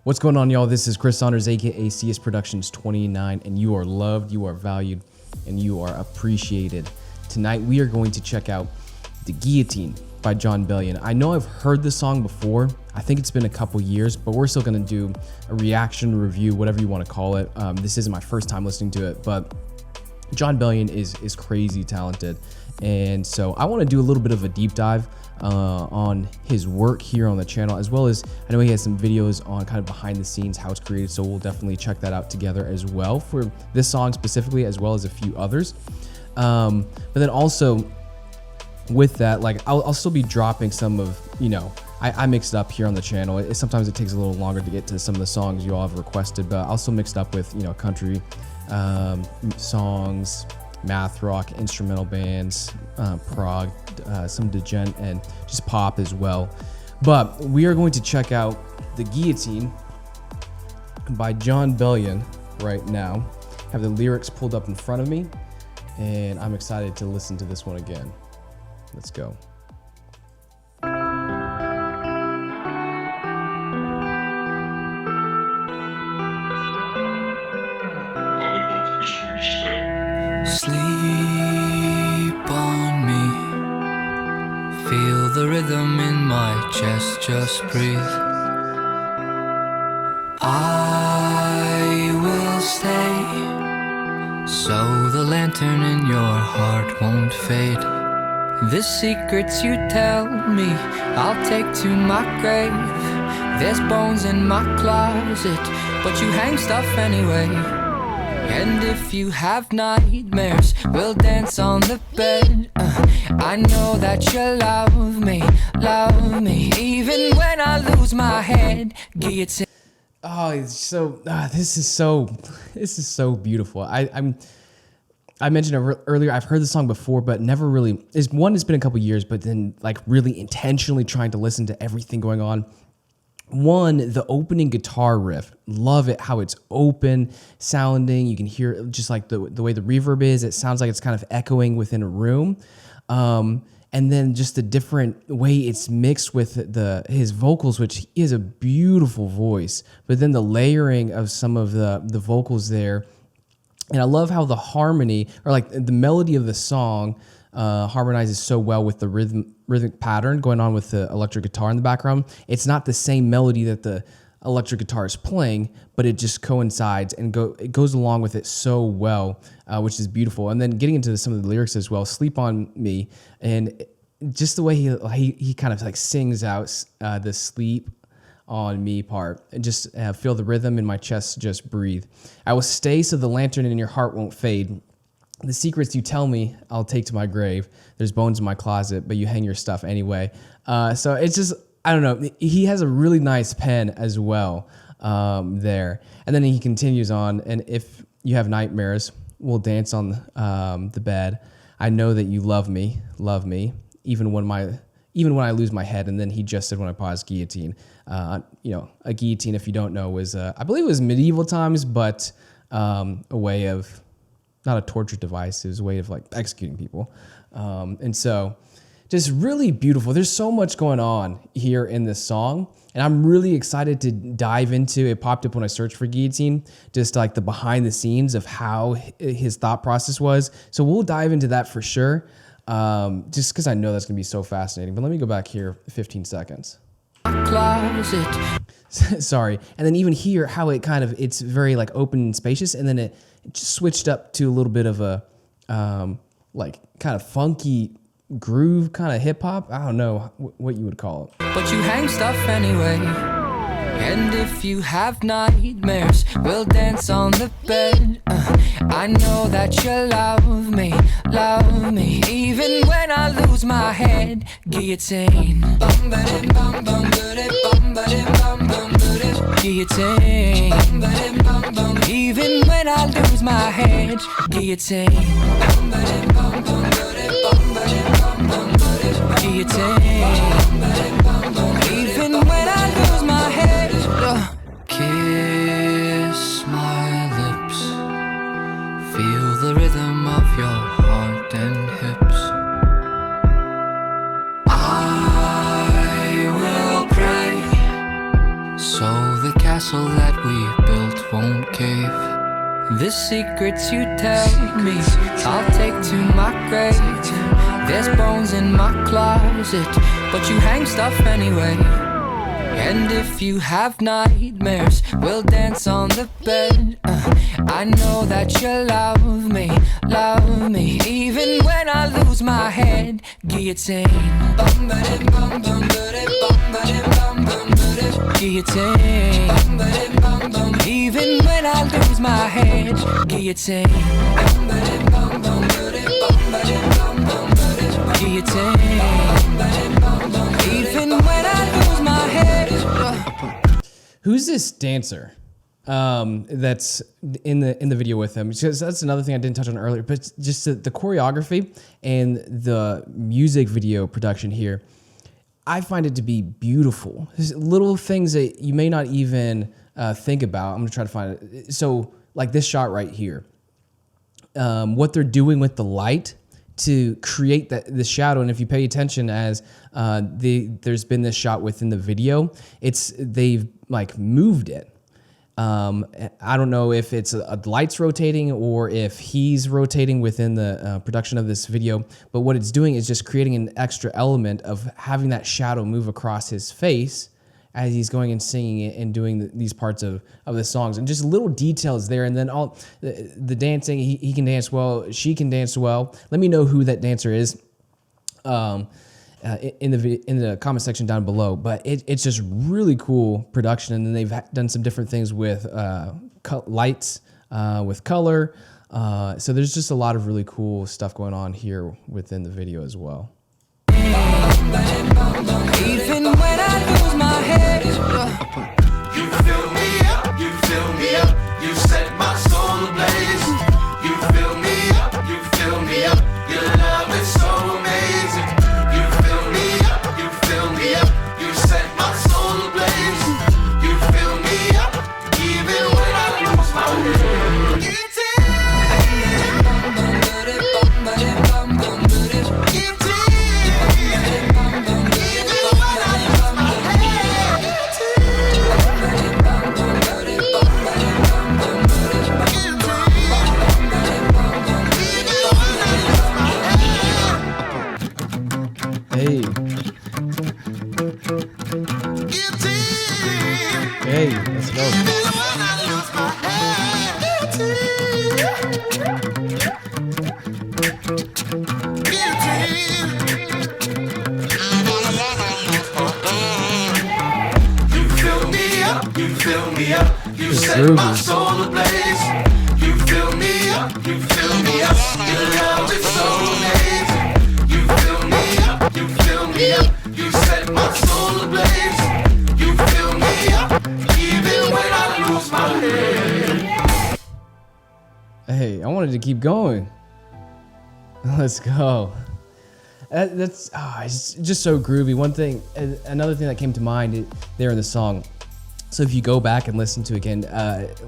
What's going on, y'all? This is Chris Saunders, aka CSProductions.29, and you are loved, you are valued, and you are appreciated. Tonight we are going to check out the Guillotine by Jon Bellion. I know I've heard this song before. I think it's been a couple years, but we're still going to do a reaction review, whatever you want to call it. This isn't my first time listening to it, but Jon Bellion is crazy talented, and so I want to do a little bit of a deep dive on his work here on the channel, as well as I know he has some videos on kind of behind the scenes, how it's created, so we'll definitely check that out together as well for this song specifically, as well as a few others. But then also with that, like I'll still be dropping some of, I mix it up here on the channel. Sometimes it takes a little longer to get to some of the songs you all have requested, but I'll still mix it up with, country songs, math rock, instrumental bands, prog, some degen, and just pop as well. But we are going to check out the Guillotine by Jon Bellion right now. I have the lyrics pulled up in front of me, and I'm excited to listen to this one again. Let's go. Sleep on me, feel the rhythm in my chest, just breathe. I will stay, so the lantern in your heart won't fade. The secrets you tell me, I'll take to my grave. There's bones in my closet, but you hang stuff anyway. And if you have nightmares, we'll dance on the bed. I know that you love me, even when I lose my head. Guillotine. Oh, it's so this is so beautiful. I mentioned it earlier. I've heard the song before, but never really. It's been a couple years, but then like really intentionally trying to listen to everything going on. One, the opening guitar riff, love it, how it's open sounding. You can hear just like the way the reverb is. It sounds like it's kind of echoing within a room. And then just the different way it's mixed with his vocals, which he has a beautiful voice, but then the layering of some of the vocals there. And I love how the harmony, or like the melody of the song, harmonizes so well with the rhythmic pattern going on with the electric guitar in the background. It's not the same melody that the electric guitar is playing, but it just coincides and it goes along with it so well, which is beautiful. And then getting into some of the lyrics as well, "Sleep on Me," and just the way he kind of like sings out the "sleep on me" part, and just feel the rhythm in my chest, just breathe. I will stay so the lantern in your heart won't fade. The secrets you tell me, I'll take to my grave. There's bones in my closet, but you hang your stuff anyway. So it's just, I don't know. He has a really nice pen as well there. And then he continues on, and if you have nightmares, we'll dance on the bed. I know that you love me, even when I lose my head. And then he just said, when I pause, guillotine. A guillotine, if you don't know, was I believe it was medieval times, but a way of, not a torture device, it was a way of like executing people. And so just really beautiful. There's so much going on here in this song, and I'm really excited to dive into it. Popped up when I searched for Guillotine, just like the behind the scenes of how his thought process was. So we'll dive into that for sure, just because I know that's gonna be so fascinating. But let me go back here 15 seconds. Closet. Sorry. And then even here, how it's very like open and spacious, and then it just switched up to a little bit of a like kind of funky groove, kind of hip hop. I don't know what you would call it. But you hang stuff anyway. And if you have nightmares, we'll dance on the bed. I know that you love me, even when I lose my head. Guillotine. Guillotine. Even when I lose my head. Guillotine. Guillotine. Even when I lose my head. Kiss my lips, feel the rhythm of your heart and hips. I will pray so the castle castle that we built won't cave. The secrets you tell me, I'll take to my grave. There's bones in my closet, but you hang stuff anyway. And if you have nightmares, we'll dance on the bed. I know that you love me, even when I lose my head. Guillotine. Guillotine. Even when I lose my head. Guillotine. Guillotine. Even when I lose my head. Who's this dancer that's in the video with him? Because that's another thing I didn't touch on earlier, but just the choreography and the music video production here, I find it to be beautiful. There's little things that you may not even think about. I'm gonna try to find it. So like this shot right here, what they're doing with the light to create the shadow. And if you pay attention, as there's been this shot within the video, they've like moved it. I don't know if it's a lights rotating or if he's rotating within the production of this video, but what it's doing is just creating an extra element of having that shadow move across his face as he's going and singing it and doing these parts of the songs, and just little details there. And then all the dancing, he can dance well, she can dance well. Let me know who that dancer is in the comment section down below. But it's just really cool production, and then they've done some different things with lights, with color. So there's just a lot of really cool stuff going on here within the video as well. Even when I lose my head, you fill me up, you fill me up, you set my soul ablaze. You fill me up, you fill me up, your love is so amazing. You fill me up, you fill me up, you set my soul ablaze. You fill me up, even when I lose my head. Hey, let's go. You fill me up, you fill me up, you set my soul ablaze. You fill me up, you fill me up, your love is so amazing. You fill me up, you fill me up, you set my soul ablaze. You fill me up, even when I lose my head. Hey, I wanted to keep going. Let's go. It's just so groovy. Another thing that came to mind there in the song. So if you go back and listen to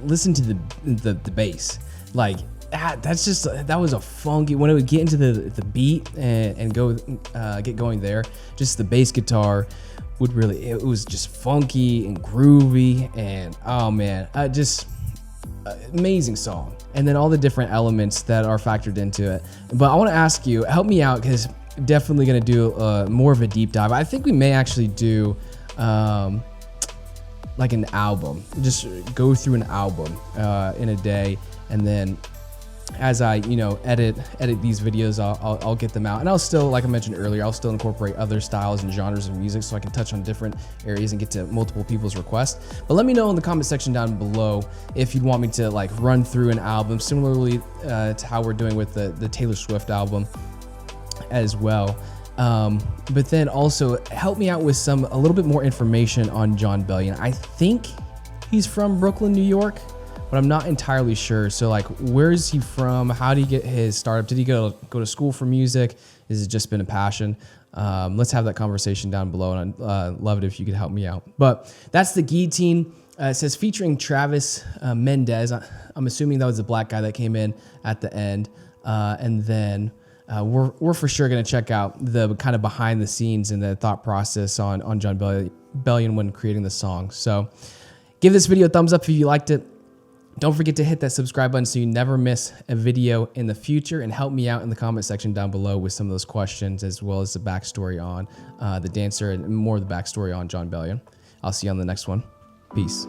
listen to the bass. Like that was a funky, when it would get into the beat and go get going there. Just the bass guitar would really, it was just funky and groovy, and oh man, just amazing song. And then all the different elements that are factored into it. But I want to ask you, help me out, because definitely going to do more of a deep dive. I think we may actually do like an album, just go through an album in a day, and then as I edit these videos, I'll get them out, and I'll still, like I mentioned earlier, I'll still incorporate other styles and genres of music so I can touch on different areas and get to multiple people's requests. But let me know in the comment section down below if you'd want me to like run through an album similarly to how we're doing with the Taylor Swift album as well. But then also help me out with a little bit more information on Jon Bellion. I think he's from Brooklyn, New York, but I'm not entirely sure. So like, where is he from? How did he get his startup? Did he go to school for music? Has it just been a passion? Let's have that conversation down below, and I'd love it if you could help me out. But that's the Guillotine. It says featuring Travis Mendez. I'm assuming that was the black guy that came in at the end. And then we're for sure going to check out the kind of behind the scenes and the thought process on Jon Bellion when creating the song. So Give this video a thumbs up if you liked it. Don't forget to hit that subscribe button so you never miss a video in the future, and help me out in the comment section down below with some of those questions, as well as the backstory on the dancer and more of the backstory on Jon Bellion. I'll see you on the next one. Peace.